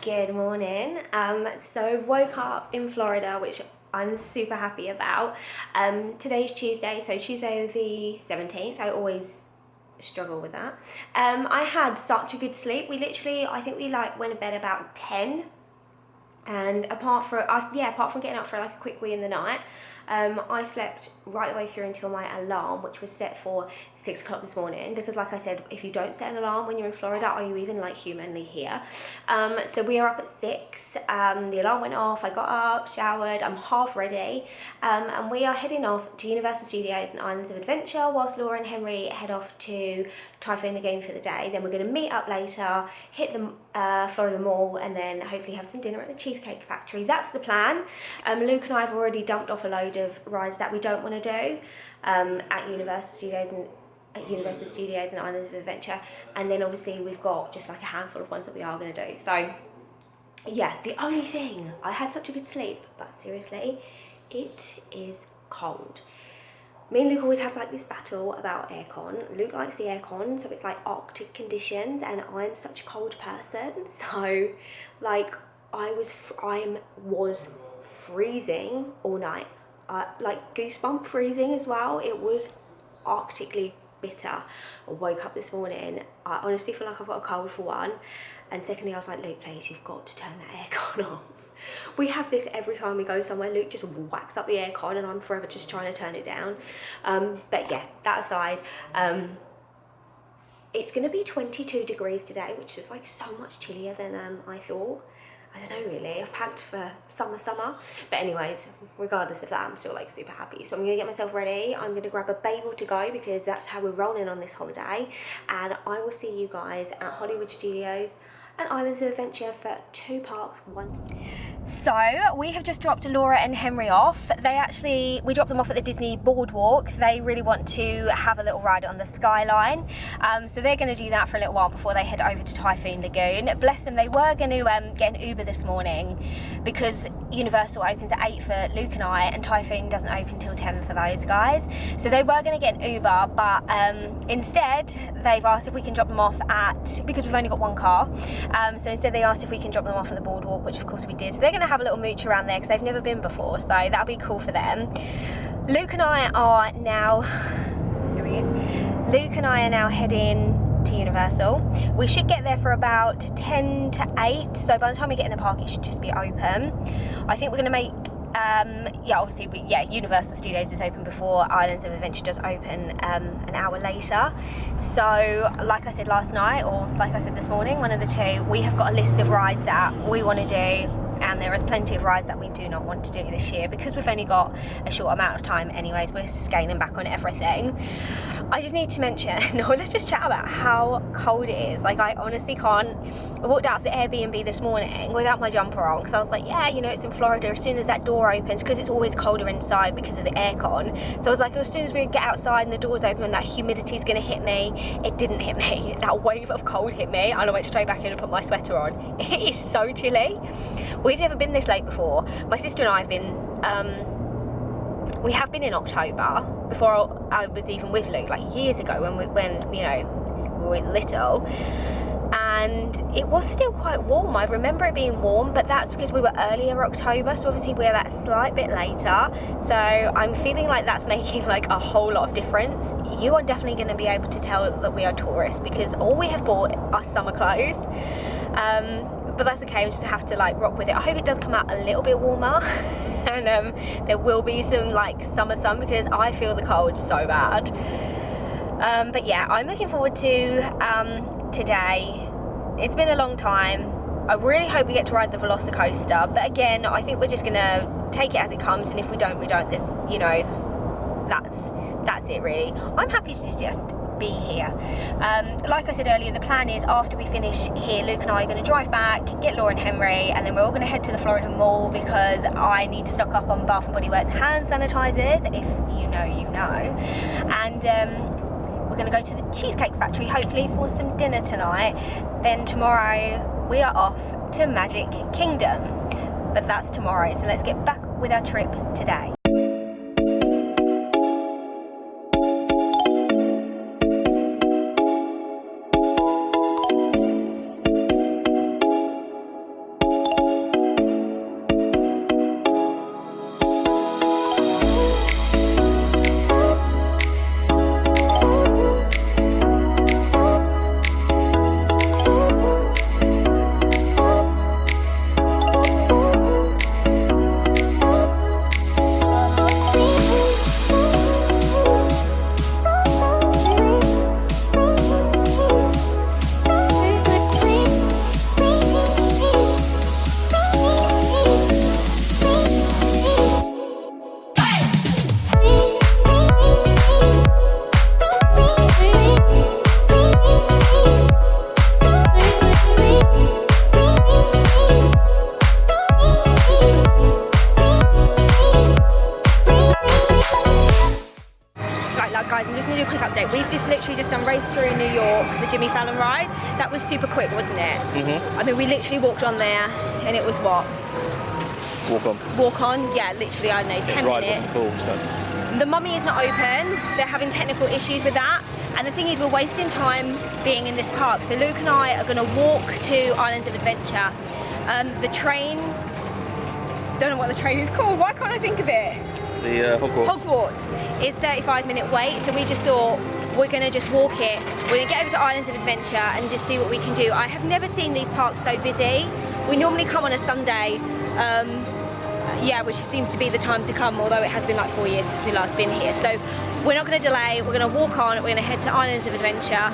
Good morning. So woke up in Florida, which I'm super happy about. Today's Tuesday, so Tuesday the 17th. I always struggle with that. I had such a good sleep. I think we went to bed about 10. And apart from getting up for like a quick wee in the night, I slept right the way through until my alarm, which was set for 6 o'clock this morning, because like I said, if you don't set an alarm when you're in Florida, are you even like humanly here? So we are up at 6, the alarm went off, I got up, showered, I'm half ready, and we are heading off to Universal Studios and Islands of Adventure, whilst Laura and Henry head off to Typhoon Lagoon for the day. Then we're going to meet up later, hit the Florida Mall, and then hopefully have some dinner at the Cheesecake Factory. That's the plan. Luke and I have already dumped off a load of rides that we don't want to do at Universal Studios and Islands of Adventure, and then obviously we've got just like a handful of ones that we are going to do. So yeah, the only thing, I had such a good sleep, but seriously, it is cold. Me and Luke always have like this battle about aircon. Luke likes the aircon, so it's like Arctic conditions, and I'm such a cold person, so like I was freezing all night, like goosebump freezing as well. It was Arctically bitter. I woke up this morning, I honestly feel like I've got a cold for one, and secondly I was like, Luke, please, you've got to turn that aircon off. We have this every time we go somewhere. Luke just whacks up the aircon and I'm forever just trying to turn it down. But yeah, that aside, it's going to be 22 degrees today, which is like so much chillier than I thought. I don't know really, I've packed for summer. But anyways, regardless of that, I'm still like super happy. So I'm going to get myself ready. I'm going to grab a bagel to go because that's how we're rolling on this holiday. And I will see you guys at Hollywood Studios and Islands of Adventure for 2 parks, 1. So we have just dropped Laura and Henry off. We dropped them off at the Disney boardwalk. They really want to have a little ride on the skyline. So they're going to do that for a little while before they head over to Typhoon Lagoon. Bless them, they were going to get an Uber this morning because Universal opens at 8 for Luke and I, and Typhoon doesn't open till 10 for those guys. So they were going to get an Uber, but instead they've asked if we can drop them off because we've only got one car. So instead they asked if we can drop them off at the boardwalk, which of course we did. So they're going to have a little mooch around there because they've never been before, so that'll be cool for them. Luke and I are now heading to Universal. We should get there for about 10 to 8, so by the time we get in the park it should just be open. I think we're going to make Universal Studios is open before Islands of Adventure does open an hour later. So like I said last night, or like I said this morning, one of the two, we have got a list of rides that we want to do, and there is plenty of rides that we do not want to do this year because we've only got a short amount of time anyways. We're scaling back on everything. I just need to mention, let's just chat about how cold it is. Like, I honestly can't. I walked out of the Airbnb this morning without my jumper on because I was like, yeah, it's in Florida, as soon as that door opens, because it's always colder inside because of the aircon. So I was like, as soon as we get outside and the doors open and that humidity's going to hit me, it didn't hit me. That wave of cold hit me and I went straight back in and put my sweater on. It is so chilly. We've never been this late before. My sister and I have been, we have been in October before I was even with Luke, like years ago when we were little, and it was still quite warm. I remember it being warm, but that's because we were earlier October, so obviously we're that slight bit later. So I'm feeling like that's making like a whole lot of difference. You are definitely going to be able to tell that we are tourists because all we have bought are summer clothes. But that's okay, we just have to like rock with it. I hope it does come out a little bit warmer and there will be some like summer sun because I feel the cold so bad. But yeah, I'm looking forward to today. It's been a long time. I really hope we get to ride the Velocicoaster, but again, I think we're just gonna take it as it comes, and if we don't, we don't. That's it really. I'm happy to just be here. Like I said earlier, the plan is after we finish here, Luke and I are going to drive back, get Laura and Henry, and then we're all going to head to the Florida Mall because I need to stock up on Bath & Body Works hand sanitizers, if you know, you know. And we're going to go to the Cheesecake Factory hopefully for some dinner tonight. Then tomorrow we are off to Magic Kingdom, but that's tomorrow. So let's get back with our trip today. super quick, wasn't it? I mean, we literally walked on there and it was what? Walk on, yeah, literally, I don't know, 10 minutes. Full, so. The mummy is not open. They're having technical issues with that. And the thing is, we're wasting time being in this park. So Luke and I are gonna walk to Islands of Adventure. The train, don't know what the train is called. Why can't I think of it? The Hogwarts. Hogwarts is 35-minute wait. So we just thought, we're gonna just walk it. We're gonna get over to Islands of Adventure and just see what we can do. I have never seen these parks so busy. We normally come on a Sunday. Yeah, which seems to be the time to come, although it has been like 4 years since we last been here. So we're not going to delay, we're going to walk on, we're going to head to Islands of Adventure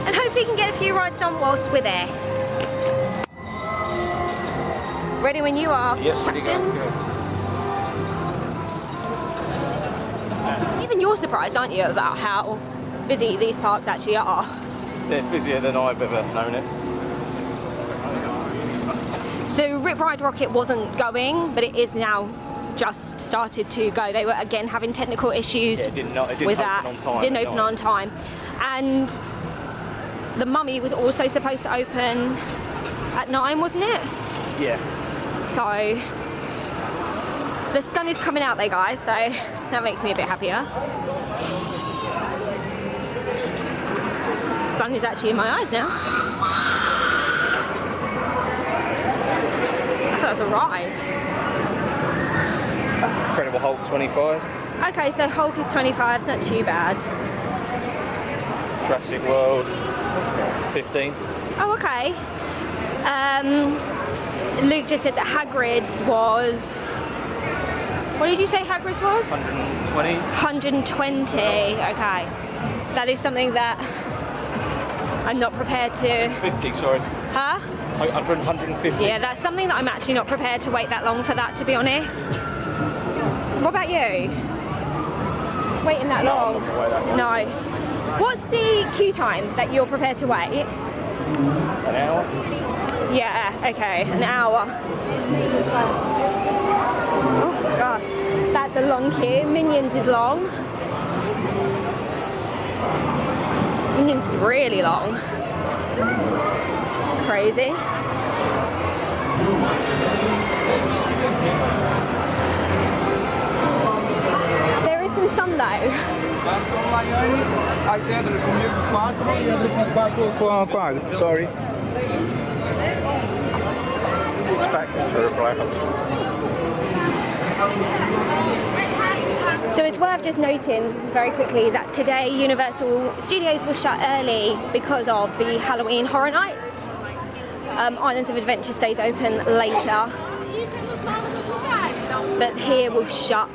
and hopefully can get a few rides done whilst we're there. Ready when you are, yes, Captain? Even you're surprised, aren't you, about how busy these parks actually are? Yeah, it's busier than I've ever known it. So Rip Ride Rocket wasn't going, but it is now just started to go. They were again having technical issues it didn't with that. Didn't open on time. And the Mummy was also supposed to open at 9, wasn't it? Yeah. So the sun is coming out there, guys, so that makes me a bit happier. The sun is actually in my eyes now. That's a ride. Incredible Hulk 25. Okay, so Hulk is 25, it's not too bad. Jurassic World 15. Oh, okay. Luke just said that Hagrid's was... What did you say Hagrid's was? 120. 120, okay. That is something that I'm not prepared to... 50, sorry. Huh? 150. Yeah, that's something that I'm actually not prepared to wait that long for that, to be honest. What about you? Waiting that long? I'm not gonna wait that long. No. What's the queue time that you're prepared to wait? An hour? Yeah, okay, an hour. Oh god, that's a long queue. Minions is long. Minions is really long. Crazy. There is some sun though. Sorry. It's back for a black. So it's worth just noting very quickly that today Universal Studios was shut early because of the Halloween Horror Nights. Islands of Adventure stays open later, but here we've shut.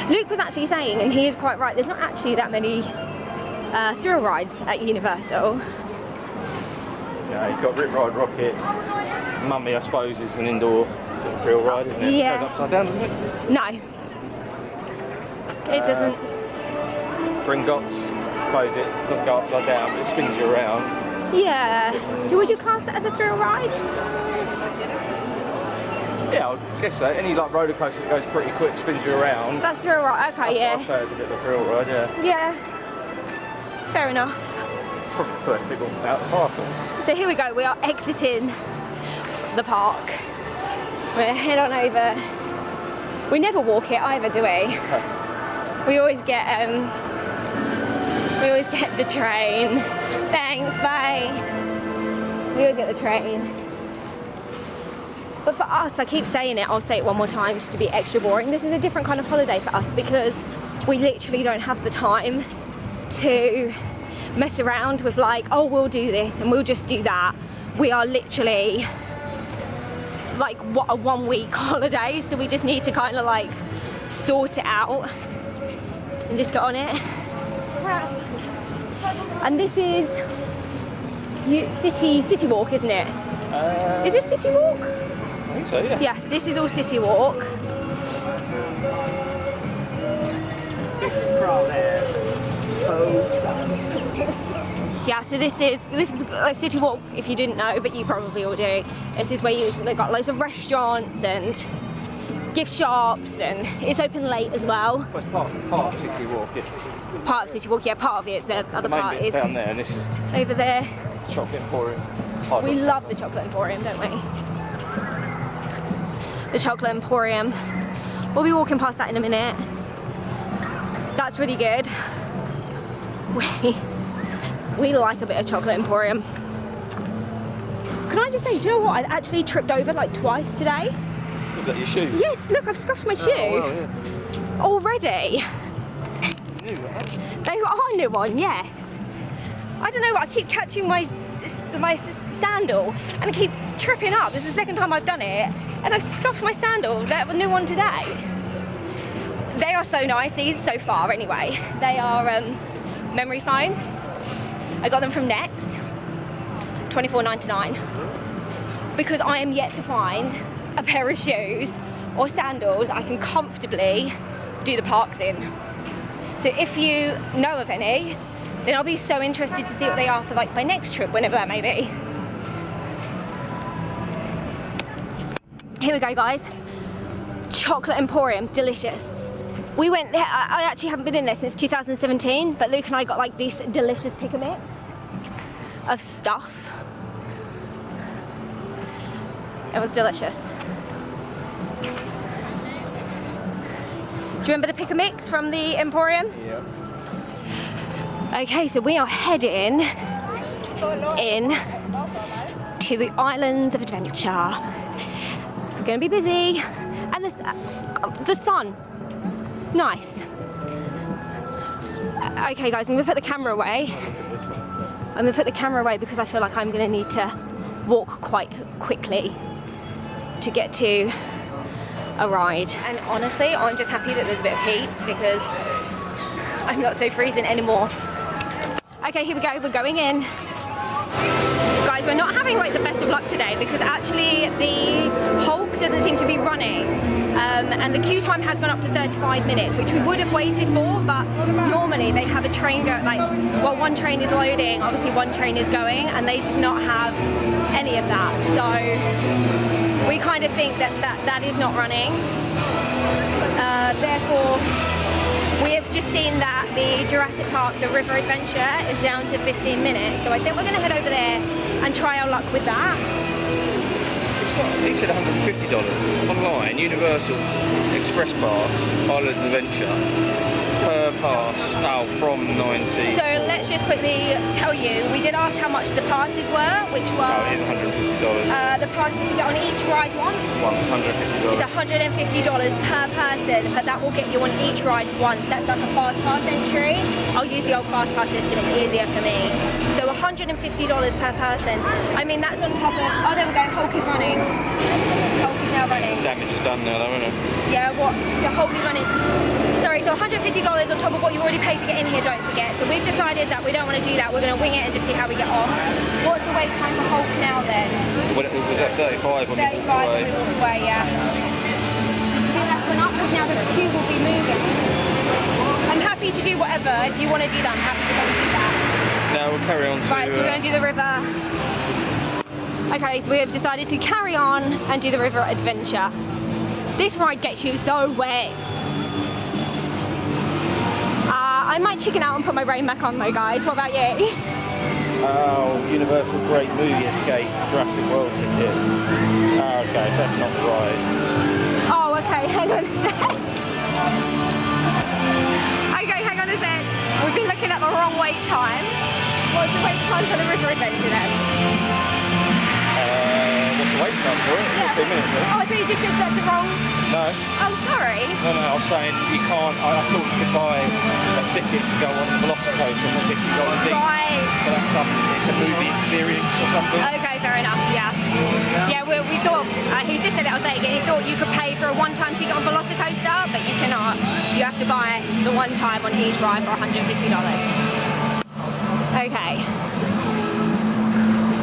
Luke was actually saying, and he is quite right, there's not actually that many thrill rides at Universal. Yeah, you've got Rip Ride Rocket. Mummy, I suppose, is an indoor sort of thrill ride, isn't it? Yeah. It goes upside down, doesn't it? No. It doesn't. Gringotts, I suppose it doesn't go upside down, but it spins you around. Yeah. Would you class that as a thrill ride? Yeah, I guess so. Any like roller coaster that goes pretty quick, spins you around. That's thrill ride, okay, yeah. I'd say it's a bit of a thrill ride, yeah. Yeah. Fair enough. Probably the first people out the park. So here we go, we are exiting the park. We're head on over. We never walk it either, do we? We always get the train. Thanks, bye. We always get the train. But for us, I keep saying it, I'll say it one more time just to be extra boring. This is a different kind of holiday for us because we literally don't have the time to mess around with like, oh, we'll do this and we'll just do that. We are literally like what a 1 week holiday, so we just need to kind of like sort it out and just get on it. And this is City Walk, isn't it? Is this City Walk? I think so, yeah. Yeah, this is all City Walk. Yeah, so this is like City Walk if you didn't know, but you probably all do. This is where they've got loads of restaurants and gift shops, and it's open late as well. Well, it's part of City Walk. Part of City Walk, yeah, part of it. The other part is down there, and this is over there. the Chocolate Emporium. We love the Chocolate Emporium, don't we? The Chocolate Emporium. We'll be walking past that in a minute. That's really good. We like a bit of Chocolate Emporium. Can I just say, do you know what? I actually tripped over like twice today. Is that your shoe? Yes, look, I've scuffed my shoe. Oh, well, yeah. Already. New one? They are new one, yes. I don't know, I keep catching my sandal and I keep tripping up. This is the second time I've done it, and I've scuffed my sandal. They have a new one today. They are so nice, these so far anyway. They are memory foam. I got them from Next, $24.99, because I am yet to find a pair of shoes or sandals I can comfortably do the parks in. So if you know of any, then I'll be so interested to see what they are for like my next trip, whenever that may be. Here we go, guys. Chocolate Emporium, delicious. We went there, I actually haven't been in there since 2017, but Luke and I got like this delicious pick-a-mix of stuff. It was delicious. Do you remember the pick-a-mix from the Emporium? Yeah. Okay, so we are heading in to the Islands of Adventure. We're going to be busy, and the sun, it's nice. Okay, guys, I'm going to put the camera away. I'm going to put the camera away because I feel like I'm going to need to walk quite quickly to get to a ride. And honestly, I'm just happy that there's a bit of heat because I'm not so freezing anymore. Okay, here we go, we're going in. Guys, we're not having like the best of luck today because actually the Hulk doesn't seem to be running. And the queue time has gone up to 35 minutes, which we would have waited for, but normally they have a train go, like, well, one train is loading, obviously one train is going, and they did not have any of that. So we kind of think that is not running. Therefore, we have just seen that the Jurassic Park, the River Adventure, is down to 15 minutes. So I think we're going to head over there and try our luck with that. He said $150 online, Universal Express Pass, Islands of Adventure, per pass, from 9C. So let's just quickly tell you, we did ask how much the passes were, which were... Oh, it is $150. The passes to get on each ride once. It's $150. It's $150 per person, but that will get you on each ride once. That's like a fast pass entry. I'll use the old fast pass system, it's easier for me. So $150 per person. I mean, that's on top of... Oh, there we go, Hulk is running. Hulk is now running. Damage is done now, though, isn't it? Yeah, what? The Hulk is running. Sorry, so $150 on top of what you've already paid to get in here, don't forget. So we've decided that we don't want to do that. We're going to wing it and just see how we get on. What's the wait time for Hulk now then? Well, it was at 35 when 35 we walked away. when we walked away, yeah. I think that's gone up because now the queue will be moving. I'm happy to do whatever. If you want to do that, I'm happy to go and do that. No, we'll carry on to... Right, so we're going to do the river. Okay, so we have decided to carry on and do the River Adventure. This ride gets you so wet. I might chicken out and put my rain back on though, guys. What about you? Oh, Universal Great Movie Escape Jurassic World ticket. Oh, okay, so that's not the ride. Oh, okay, hang on a sec. Okay, hang on a sec. We've been looking at the wrong wait time. What's the wait time for the River Adventure then? What's the wait time for it? 15 minutes, Oh, I thought you just said that's the wrong... No. Oh, sorry. No, I was saying you can't... I thought you could buy a ticket to go on the Velocicoaster for $50 each. Right. But that's it's a movie experience or something. Okay, fair enough, yeah. Yeah, we thought... he just said it, I'll say it again. He thought you could pay for a one-time ticket on Velocicoaster, but you cannot. You have to buy the one time on each ride for $150. Okay.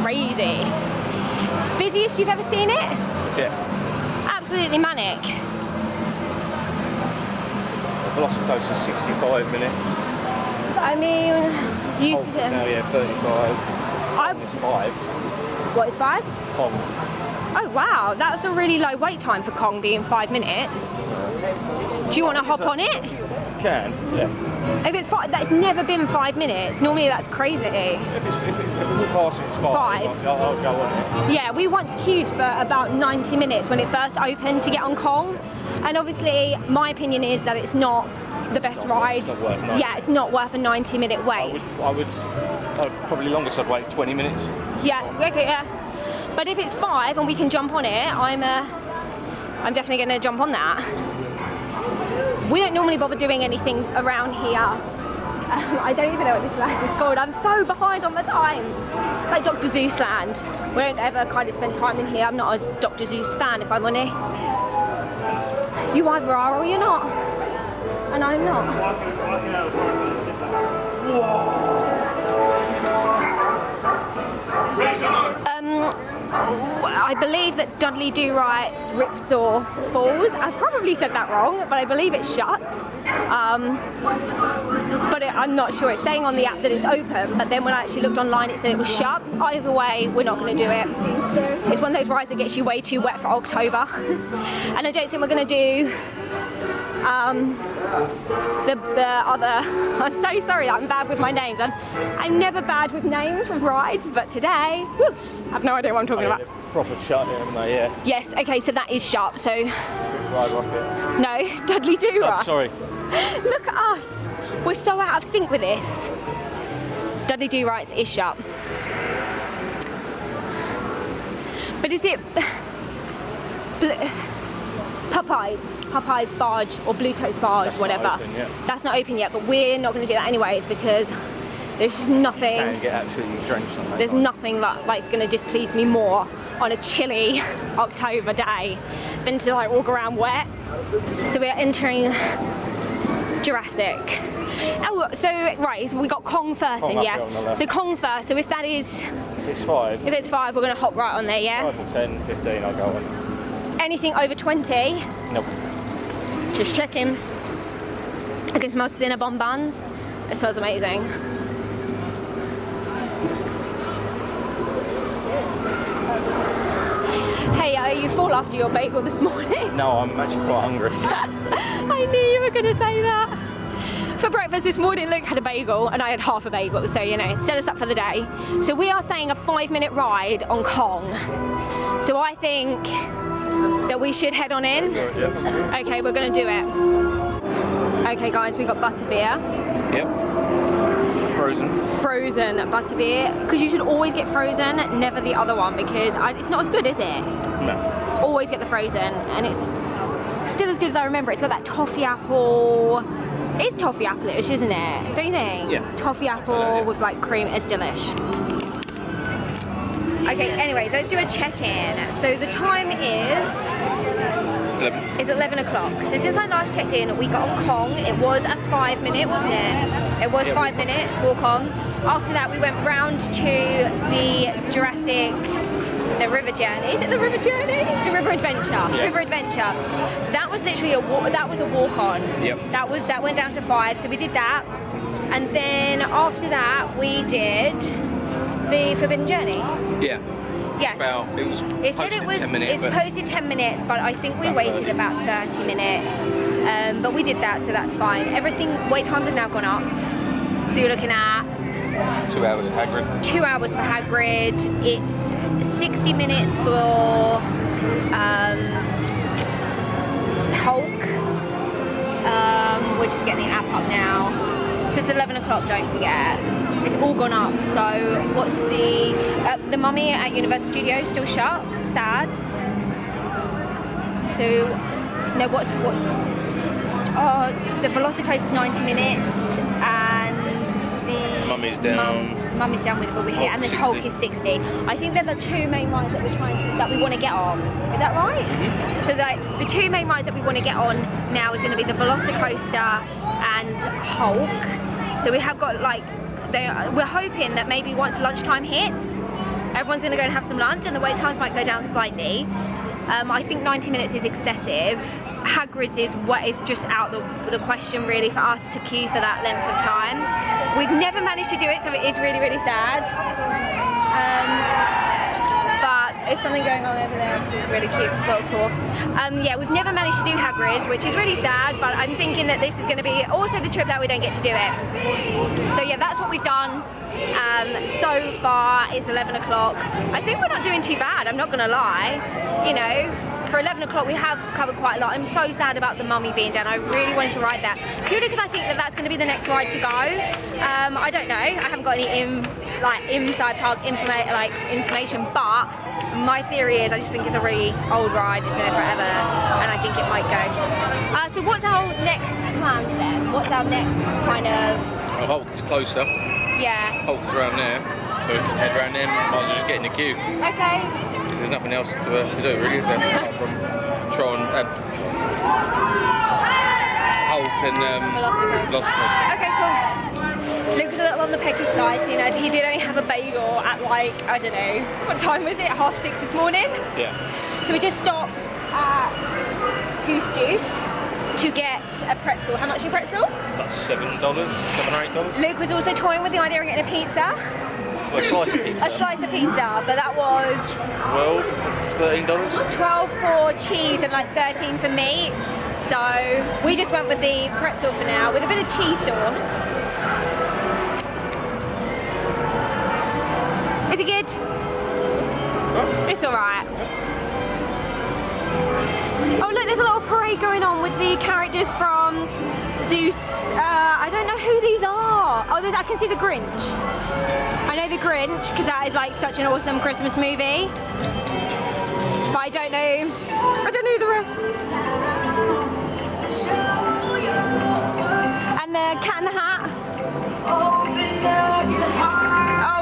Crazy. Busiest you've ever seen it? Yeah. Absolutely manic. The Velocicoaster's 65 minutes. I mean, you used to... No, yeah, 35. It's 5. What is 5? Pong. Oh wow, that's a really low wait time for Kong being 5 minutes. Do you want to hop on it? Can, yeah. If it's that's never been 5 minutes. Normally that's crazy. If it's past it's 5. I'll go on it. Yeah, we once queued for about 90 minutes when it first opened to get on Kong. And obviously, my opinion is that it's not the best ride. Yeah, it's not worth a 90-minute wait. I would probably longest I'd wait is 20 minutes. Yeah, okay, yeah. But if it's 5 and we can jump on it, I'm definitely going to jump on that. We don't normally bother doing anything around here. I don't even know what this land is called. I'm so behind on the time. Like Dr. Zeus land. We don't ever kind of spend time in here. I'm not a Dr. Zeus fan, if I'm honest. You either are or you're not. And I'm not. I believe that Dudley Do Right's Ripsaw Falls, I've probably said that wrong, but I believe it's shut. But I'm not sure. It's saying on the app that it's open, but then when I actually looked online it said it was shut. Either way, we're not going to do it. It's one of those rides that gets you way too wet for October. And I don't think we're going to do the other. I'm so sorry that I'm bad with my names. I'm never bad with names of rides, but today, whoosh, I have no idea what I'm talking about. Proper shut here, haven't they? Yeah. Yes, okay, so that is shut, so... Ride rocket. No, Dudley Do Right. Oh, sorry. Look at us. We're so out of sync with this. Dudley Do Right is shut. But is it... Popeye's barge or Blue Toast barge, That's whatever. not open yet. That's not open yet, but we're not going to do that anyways because there's just nothing. You can get absolutely drenched on that. There's nothing that's going to displease me more on a chilly October day than to like walk around wet. So we're entering Jurassic. Oh, so right, so we got Kong first, Kong then, yeah. So Kong first. So if that is, if it's 5. If it's 5, we're going to hop right on there, yeah. 5 or 10, 15, I'll go on. Anything over 20? Nope. Just checking. I can smell Cinnabon buns. It smells amazing. Hey, you full after your bagel this morning? No, I'm actually quite hungry. I knew you were going to say that. For breakfast this morning, Luke had a bagel and I had half a bagel, so you know, set us up for the day. So we are saying a 5-minute ride on Kong. So I think that we should head on in. Yeah. Okay, we're going to do it. Okay guys, we got butterbeer. Yep. Frozen butterbeer, because you should always get frozen, never the other one, because it's not as good, is it? No. Always get the frozen, and it's still as good as I remember. It's got that toffee apple. It's toffee apple-ish, isn't it? Don't you think? Yeah. Toffee apple with like cream. It's delish. Okay, anyways, let's do a check-in. So the time is... 11. It's 11 o'clock. So since I last checked in, we got on Kong. It was a 5-minute, wasn't it? It was 5 minutes walk on. After that, we went round to the Jurassic, the River Journey. Is it the River Journey? The River Adventure. Yeah. River Adventure. That was literally a walk on. Yep. That went down to 5. So we did that, and then after that, we did the Forbidden Journey. Yeah. Yes. It said it was 10 minutes. It's posted 10 minutes, but I think we waited about 30 minutes. But we did that, so that's fine. Wait times have now gone up. So you're looking at 2 hours for Hagrid. 2 hours for Hagrid. It's 60 minutes for Hulk. We're just getting the app up now. So it's 11 o'clock, don't forget. It's all gone up. So what's the Mummy at Universal Studios still shut? Sad. So no, what's the Velocicoaster is 90 minutes and the Mummy's down. Mummy's down with over here, and then Hulk is 60. I think they're the 2 main rides that we want to get on. Is that right? Mm-hmm. So the 2 main rides that we want to get on now is going to be the Velocicoaster and Hulk. So we have got we're hoping that maybe once lunchtime hits, everyone's going to go and have some lunch and the wait times might go down slightly. I think 90 minutes is excessive. Hagrid's is just out the question really for us to queue for that length of time. We've never managed to do it, so it is really, really sad. But There's something going on over there. Really cute little tour. Yeah, we've never managed to do Hagrid's, which is really sad, but I'm thinking that this is going to be also the trip that we don't get to do it. So yeah, that's what we've done. So far it's 11 o'clock. I think we're not doing too bad, I'm not going to lie. You know, for 11 o'clock we have covered quite a lot. I'm so sad about the Mummy being done. I really wanted to ride that, purely because I think that that's going to be the next ride to go. I don't know, I haven't got any inside park information, but my theory is I just think it's a really old ride, it's been there forever, and I think it might go. So what's our next plan then? What's our next kind of... Well, Hulk is closer. Yeah. Hulk is around there, so we can head around there, might as well just get in the queue. Okay. Because there's nothing else to do really, is there? Apart from Tron, Hulk and Velocicoaster. Okay, cool. Luke was a little on the peckish side, so you know, he did only have a bagel at like, I don't know, what time was it? 6:30 this morning? Yeah. So we just stopped at Goose Juice to get a pretzel. How much is a pretzel? That's $7 or $8. Luke was also toying with the idea of getting a pizza. Well, a slice of pizza. A slice of pizza, but that was $12, $13. 12 for cheese and like 13 for meat. So we just went with the pretzel for now, with a bit of cheese sauce. Is it good? Oh. It's alright. Oh look, there's a little parade going on with the characters from Zeus. I don't know who these are. Oh, I can see the Grinch. I know the Grinch because that is like such an awesome Christmas movie. But I don't know the rest. And the Cat in the Hat. Oh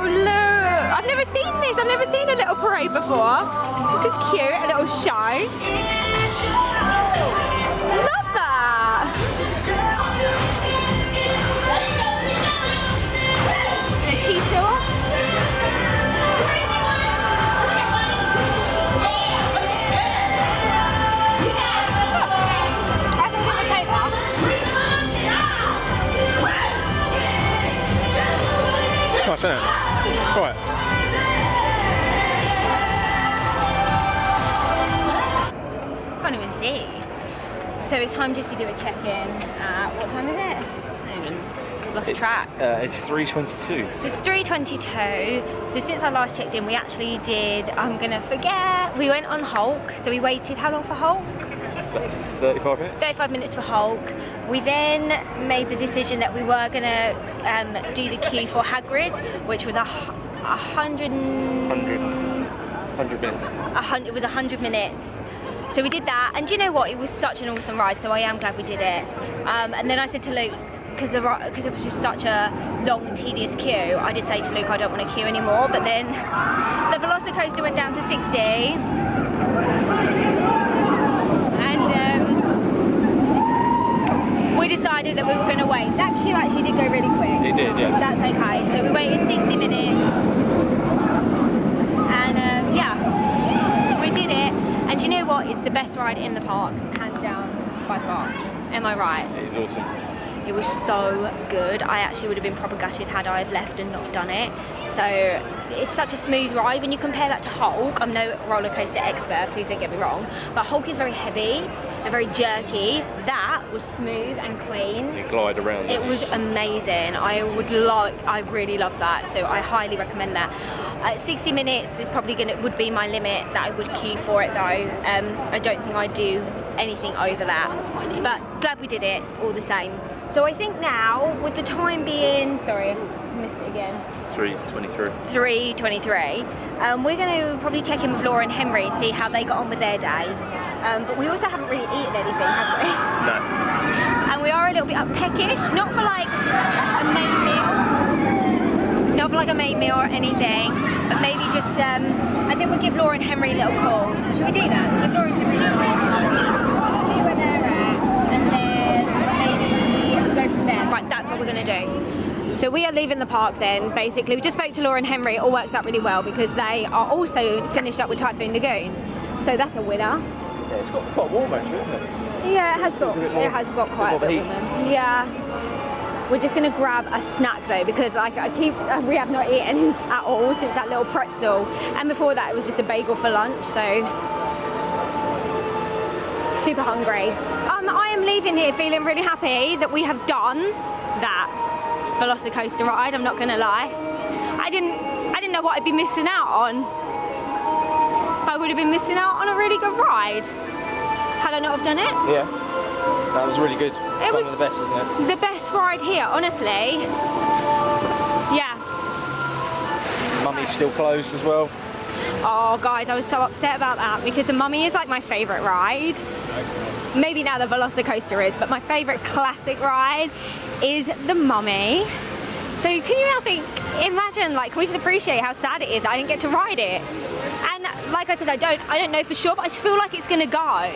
look, I've never seen this. I've never seen a little parade before. This is cute, a little show. Love that. And a cheese sauce. I think I'm gonna take that. Nice, isn't it? Right. Can't even see. So it's time just to do a check-in. What time is it? Lost track. It's 3:22. So it's 3:22. So since I last checked in, we actually did, I'm gonna forget, we went on Hulk. So we waited, how long for Hulk? 35 minutes? 35 minutes for Hulk. We then made the decision that we were gonna do the queue for Hagrid, which was 100 minutes. It was 100 minutes. So we did that, and do you know what? It was such an awesome ride, so I am glad we did it. And then I said to Luke, because it was just such a long and tedious queue, I did say to Luke I don't want to queue anymore, but then the Velocicoaster went down to 60. And we decided that we were going to wait. That queue actually did go really quick. It did, yeah. That's okay. So we waited 60 minutes. And yeah, we did it. And do you know what? It's the best ride in the park, hands down, by far. Am I right? It is awesome. It was so good. I actually would have been proper gutted had I have left and not done it. So it's such a smooth ride. When you compare that to Hulk, I'm no roller coaster expert, please don't get me wrong, but Hulk is very heavy and very jerky. That was smooth and clean. You glide around. It was amazing. I really love that. So I highly recommend that. 60 minutes is probably would be my limit that I would queue for it though. I don't think I'd do anything over that. But glad we did it all the same. So I think now, with the time being, sorry, I missed it again. 3:23. 3:23. We're going to probably check in with Laura and Henry and see how they got on with their day. But we also haven't really eaten anything, have we? No. And we are a little bit peckish, not for like a main meal. Not for like a main meal or anything, but maybe just, I think we'll give Laura and Henry a little call. Should we do that? Give Laura and Henry a little call. See where they're at, and then maybe go from there. Right, that's what we're going to do. So we are leaving the park then, basically. We just spoke to Laura and Henry. It all works out really well because they are also finished up with Typhoon Lagoon. So that's a winner. Yeah, it's got quite warm actually, isn't it? Yeah, it has got quite a bit warmer. Yeah. We're just gonna grab a snack though, because like we have not eaten at all since that little pretzel, and before that it was just a bagel for lunch, so super hungry. I am leaving here feeling really happy that we have done that Velocicoaster ride, I'm not gonna lie. I didn't know what I'd be missing out on. I would have been missing out on a really good ride had I not have done it. Yeah, that was really good. It was one of the best, isn't it? The best ride here, honestly. Yeah. Mummy's still closed as well. Oh guys, I was so upset about that because the Mummy is like my favourite ride. Maybe now the Velocicoaster is, but my favourite classic ride is the Mummy. So can you imagine, like, can we just appreciate how sad it is I didn't get to ride it? And like I said, I don't know for sure, but I just feel like it's gonna go.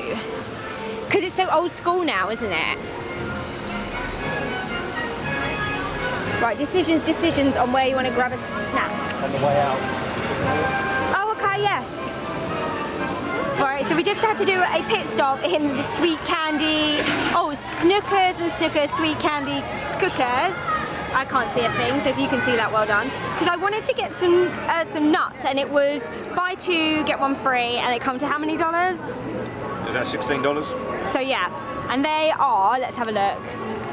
Because it's so old school now, isn't it? Right, decisions on where you want to grab a snack. On the way out. Oh, okay, yeah. Alright, so we just had to do a pit stop in the sweet candy, Snickers and Snickers sweet candy cookers. I can't see a thing, so if you can see that, well done. Because I wanted to get some nuts, and it was buy two, get one free, and it come to how many dollars? Is that $16? So yeah, and they are, let's have a look.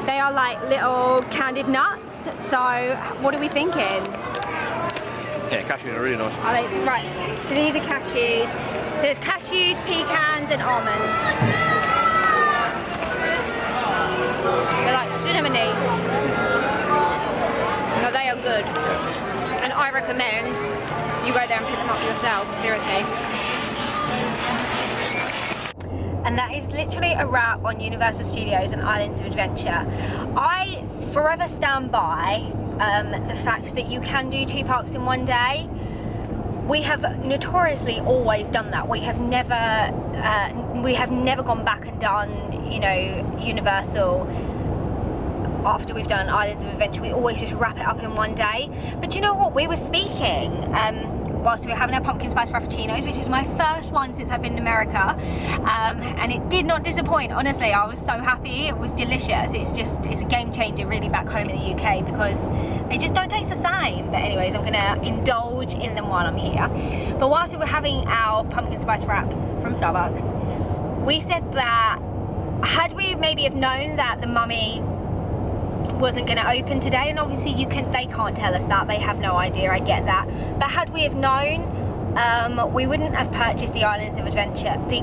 They are like little candied nuts, so what are we thinking? Yeah, cashews are really nice. Right, so these are cashews. So there's cashews, pecans, and almonds. They're like cinnamony. No, they are good. And I recommend you go there and pick them up yourself, seriously. And that is literally a wrap on Universal Studios and Islands of Adventure. I forever stand by the fact that you can do 2 parks in one day. We have notoriously always done that. We have never gone back and done, you know, Universal after we've done Islands of Adventure. We always just wrap it up in one day. But do you know what? We were speaking whilst we were having our pumpkin spice frappuccinos, which is my first one since I've been in America, and it did not disappoint. Honestly, I was so happy. It was delicious. It's a game changer really back home in the UK because they just don't taste the same. But anyways, I'm gonna indulge in them while I'm here. But whilst we were having our pumpkin spice fraps from Starbucks, we said that had we maybe have known that the Mummy wasn't going to open today, and obviously they can't tell us that, they have no idea, I get that, but had we have known, we wouldn't have purchased the Islands of Adventure, we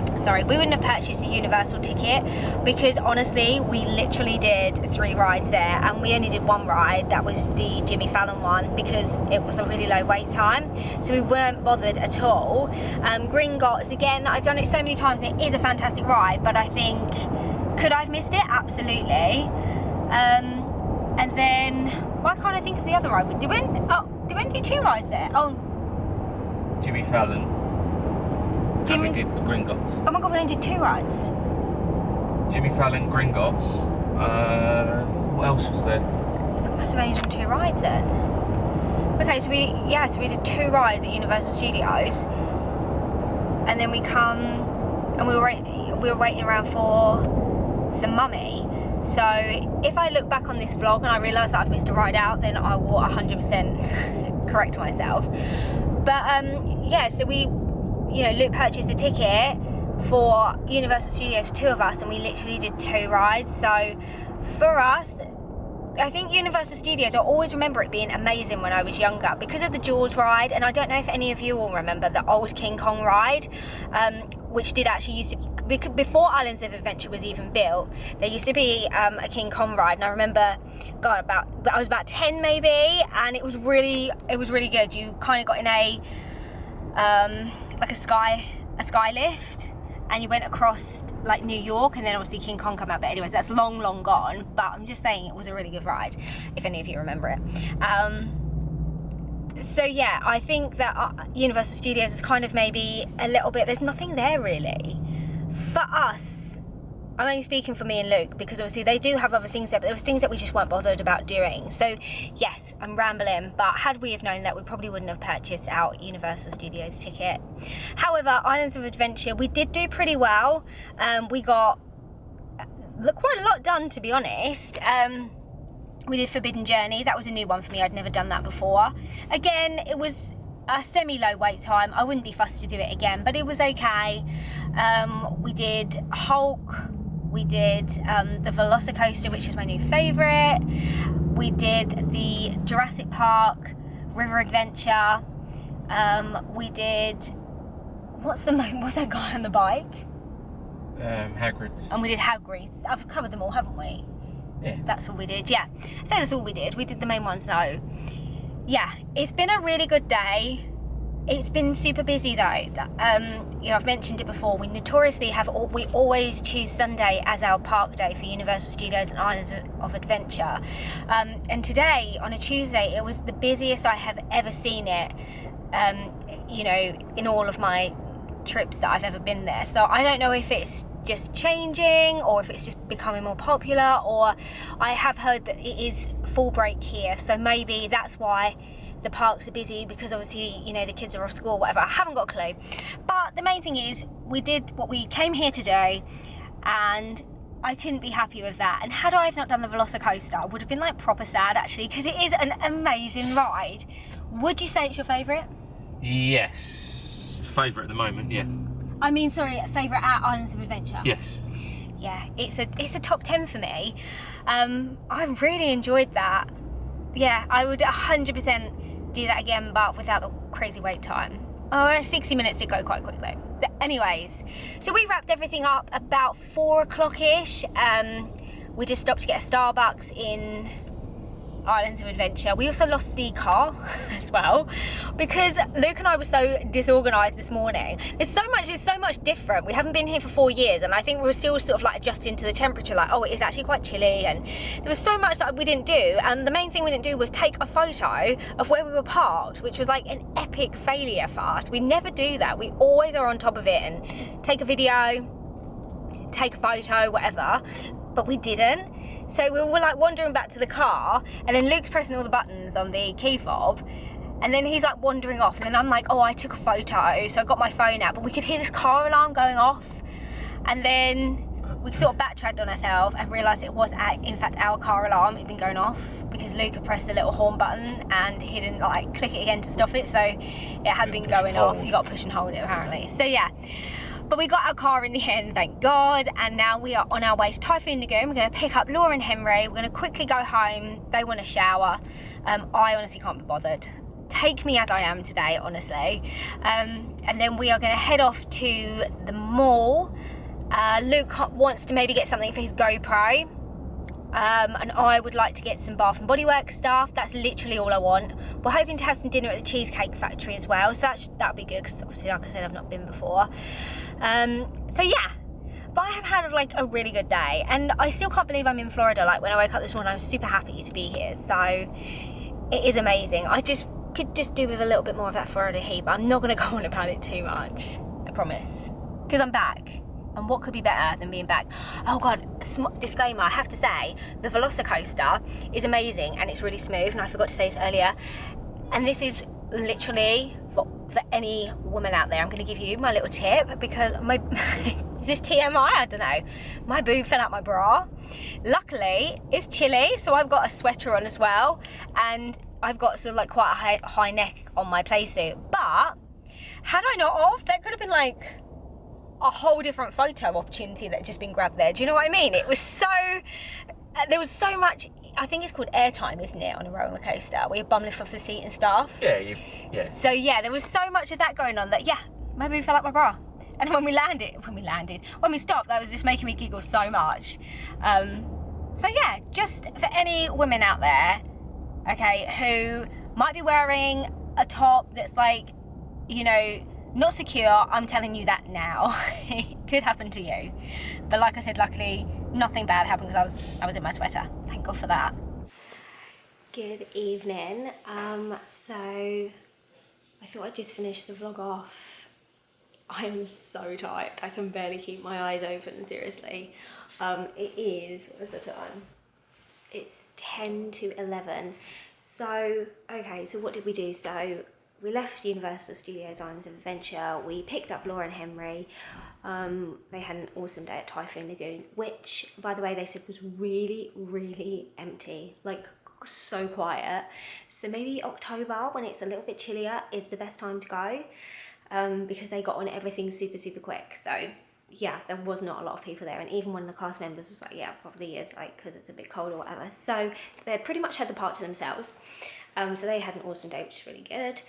wouldn't have purchased the Universal ticket, because honestly we literally did 3 rides there, and we only did 1 ride, that was the Jimmy Fallon one, because it was a really low wait time, so we weren't bothered at all. Gringotts, again, I've done it so many times, and it is a fantastic ride, but I think, could I have missed it? Absolutely. And then, why can't I think of the other ride? Did we do 2 rides there? Oh, Jimmy Fallon. And we did Gringotts. Oh my god, we only did 2 rides. Jimmy Fallon, Gringotts. What else was there? I must have only done 2 rides then. Okay, so we did 2 rides at Universal Studios, and then we come and we were waiting around for the Mummy. So if I look back on this vlog and I realise that I've missed a ride out, then I will 100% correct myself. But yeah, so we, you know, Luke purchased a ticket for Universal Studios for 2 of us, and we literally did 2 rides. So for us, I think Universal Studios, I always remember it being amazing when I was younger because of the Jaws ride, and I don't know if any of you all remember the old King Kong ride, which did actually used to, before Islands of Adventure was even built, there used to be a King Kong ride, and I remember, God, I was about 10 maybe, and it was really good. You kind of got in a like a sky lift, and you went across like New York, and then obviously King Kong came out. But anyways, that's long gone. But I'm just saying it was a really good ride, if any of you remember it. So yeah, I think that Universal Studios is kind of maybe a little bit, there's nothing there really. For us, I'm only speaking for me and Luke, because obviously they do have other things there, but there was things that we just weren't bothered about doing. So yes, I'm rambling, but had we have known that, we probably wouldn't have purchased our Universal Studios ticket. However, Islands of Adventure, we did do pretty well. We got quite a lot done, to be honest. We did Forbidden Journey. That was a new one for me. I'd never done that before. Again, it was a semi-low wait time. I wouldn't be fussed to do it again, but it was okay. We did Hulk. We did the Velocicoaster, which is my new favourite. We did the Jurassic Park River Adventure. We did... What's that guy on the bike? Hagrid's. And we did Hagrid's. I've covered them all, haven't we? Yeah. That's all we did, yeah. So that's all we did. We did the main ones, though. Yeah, it's been a really good day. It's been super busy, though. You know, I've mentioned it before. We notoriously we always choose Sunday as our park day for Universal Studios and Islands of Adventure. And today, on a Tuesday, it was the busiest I have ever seen it, you know, in all of my trips that I've ever been there. So I don't know if it's just changing or if it's just becoming more popular, or I have heard that it is fall break here, so maybe that's why the parks are busy, because obviously, you know, the kids are off school, whatever. I haven't got a clue. But the main thing is, we did what we came here to do, and I couldn't be happy with that. And had I not done the Velocicoaster, I would have been like proper sad, actually, because it is an amazing ride. Would you say it's your favourite? Yes. Favourite at the moment, yeah. I mean, sorry, favourite at Islands of Adventure? Yes. Yeah, it's a top 10 for me. I really enjoyed that. Yeah, I would 100% do that again, but without the crazy wait time. Oh, 60 minutes did go quite quick though. Anyways, so we wrapped everything up about 4 o'clock-ish. We just stopped to get a Starbucks in Islands of Adventure. We also lost the car as well, because Luke and I were so disorganised this morning. It's so much different. We haven't been here for 4 years, and I think we were still sort of like adjusting to the temperature, like, oh, it is actually quite chilly, and there was so much that we didn't do. And the main thing we didn't do was take a photo of where we were parked, which was like an epic failure for us. We never do that. We always are on top of it and take a video, take a photo, whatever, but we didn't. So we were like wandering back to the car, and then Luke's pressing all the buttons on the key fob, and then he's like wandering off, and then I'm like, oh, I took a photo, so I got my phone out, but we could hear this car alarm going off, and then we sort of backtracked on ourselves and realised it was in fact our car alarm. It'd been going off because Luke had pressed the little horn button and he didn't like click it again to stop it, so it had been going off. You got to push and hold it apparently. So yeah. But we got our car in the end, thank God, and now we are on our way to Typhoon Lagoon. We're going to pick up Laura and Henry. We're going to quickly go home. They want a shower. I honestly can't be bothered. Take me as I am today, honestly. And then we are going to head off to the mall. Luke wants to maybe get something for his GoPro. And I would like to get some Bath and Body Works stuff. That's literally all I want. We're hoping to have some dinner at the Cheesecake Factory as well, so that'll be good, because obviously, like I said, I've not been before. So yeah, but I have had like a really good day, and I still can't believe I'm in Florida. Like, when I woke up this morning, I was super happy to be here, so it is amazing. I just could just do with a little bit more of that Florida heat, but I'm not going to go on about it too much, I promise, because I'm back. And what could be better than being back? Oh God, disclaimer, I have to say, the Velocicoaster is amazing and it's really smooth, and I forgot to say this earlier. And this is literally for any woman out there. I'm going to give you my little tip, because is this TMI? I don't know. My boob fell out my bra. Luckily, it's chilly, so I've got a sweater on as well, and I've got sort of like quite a high neck on my playsuit. But had I not that could have been like a whole different photo opportunity that had just been grabbed there. Do you know what I mean? It was so, there was so much, I think it's called airtime, isn't it, on a roller coaster, where you bum lift off the seat and stuff. Yeah. So yeah, there was so much of that going on that, yeah, my boob fell out my bra. And when we stopped, that was just making me giggle so much. So yeah, just for any women out there, okay, who might be wearing a top that's like, you know, not secure, I'm telling you that now. It could happen to you. But like I said, luckily nothing bad happened, because I was in my sweater. Thank God for that. Good evening. So I thought I'd just finish the vlog off. I am so tired. I can barely keep my eyes open, seriously. It is, what is the time? It's 10 to 11. So, okay, so what did we do? So we left Universal Studios Islands of Adventure. We picked up Laura and Henry. They had an awesome day at Typhoon Lagoon, which, by the way, they said was really, really empty. Like, so quiet. So maybe October, when it's a little bit chillier, is the best time to go, because they got on everything super, super quick. So yeah, there was not a lot of people there, and even one of the cast members was like, yeah, probably is, like, because it's a bit cold or whatever. So they pretty much had the park to themselves. So they had an awesome day, which is really good.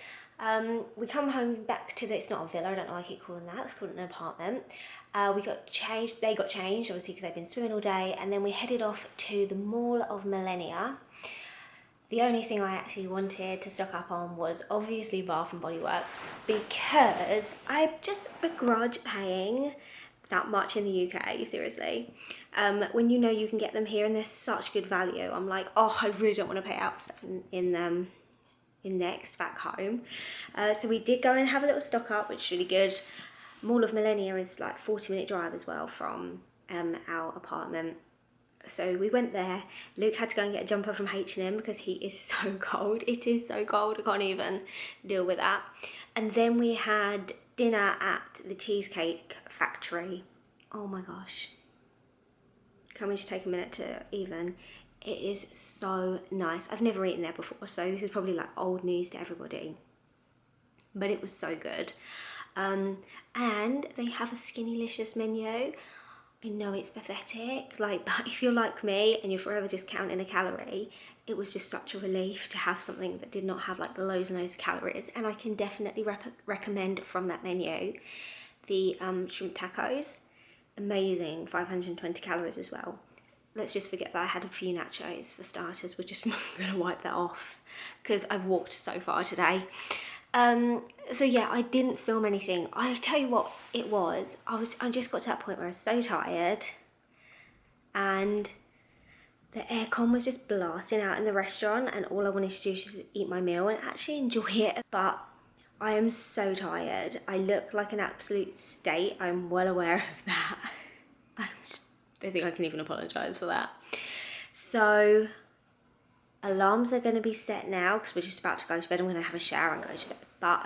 We come home back to it's not a villa, I don't know why I keep calling that, it's called an apartment. We got changed, they got changed, obviously, because they've been swimming all day, and then we headed off to the Mall of Millennia. The only thing I actually wanted to stock up on was obviously Bath and Body Works, because I just begrudge paying that much in the UK, seriously. When you know you can get them here and they're such good value, I'm like, oh, I really don't want to pay out for stuff in Next back home. So we did go and have a little stock up, which is really good. Mall of Millennia is like 40-minute drive as well from our apartment. So we went there. Luke had to go and get a jumper from H&M because he is so cold. It is so cold, I can't even deal with that. And then we had dinner at the Cheesecake Factory. Oh my gosh. Can we just take a minute to even... It is so nice. I've never eaten there before, so this is probably like old news to everybody. But it was so good. And they have a Skinnylicious menu. I know it's pathetic, like, but if you're like me and you're forever just counting a calorie, it was just such a relief to have something that did not have like loads and loads of calories. And I can definitely recommend from that menu the shrimp tacos. Amazing, 520 calories as well. Let's just forget that I had a few nachos for starters. We're just gonna wipe that off because I've walked so far today. So yeah, I didn't film anything. I tell you what it was. I just got to that point where I was so tired, and the aircon was just blasting out in the restaurant, and all I wanted to do was just eat my meal and actually enjoy it. But I am so tired. I look like an absolute state. I'm well aware of that. I don't think I can even apologise for that. So alarms are going to be set now because we're just about to go to bed. I'm going to have a shower and go to bed. But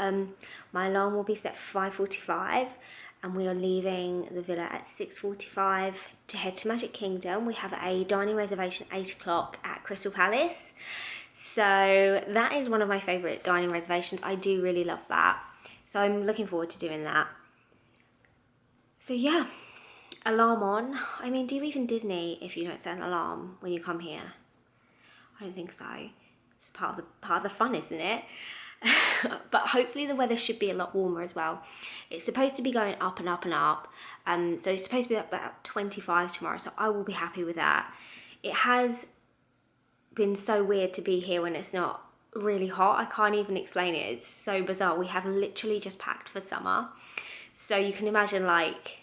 my alarm will be set for 5:45, and we are leaving the villa at 6:45 to head to Magic Kingdom. We have a dining reservation at 8 o'clock at Crystal Palace. So that is one of my favourite dining reservations. I do really love that. So I'm looking forward to doing that. So yeah, alarm on. I mean, do you even Disney if you don't set an alarm when you come here? I don't think so. It's part of the fun, isn't it? But hopefully the weather should be a lot warmer as well. It's supposed to be going up and up and up. So it's supposed to be about 25 tomorrow, so I will be happy with that. It has been so weird to be here when it's not really hot. I can't even explain it. It's so bizarre. We have literally just packed for summer. So you can imagine, like,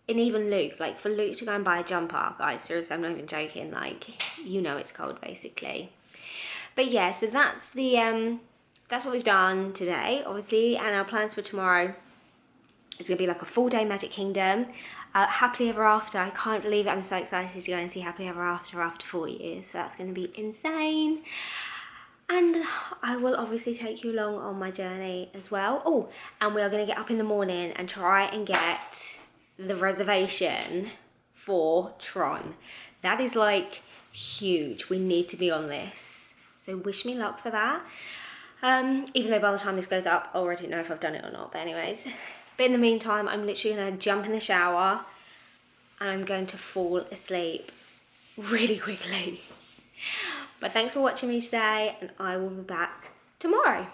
and even Luke, like, for Luke to go and buy a jumper, guys, seriously, I'm not even joking, like, you know it's cold, basically. But yeah, so that's the, that's what we've done today, obviously, and our plans for tomorrow is going to be like a full day Magic Kingdom. Happily Ever After, I can't believe it, I'm so excited to go and see Happily Ever After 4 years, so that's going to be insane. And I will obviously take you along on my journey as well. Oh, and we are going to get up in the morning and try and get the reservation for Tron. That is like huge. We need to be on this. So wish me luck for that. Even though by the time this goes up, I already know if I've done it or not. But anyways. But in the meantime, I'm literally going to jump in the shower and I'm going to fall asleep really quickly. But thanks for watching me today, and I will be back tomorrow.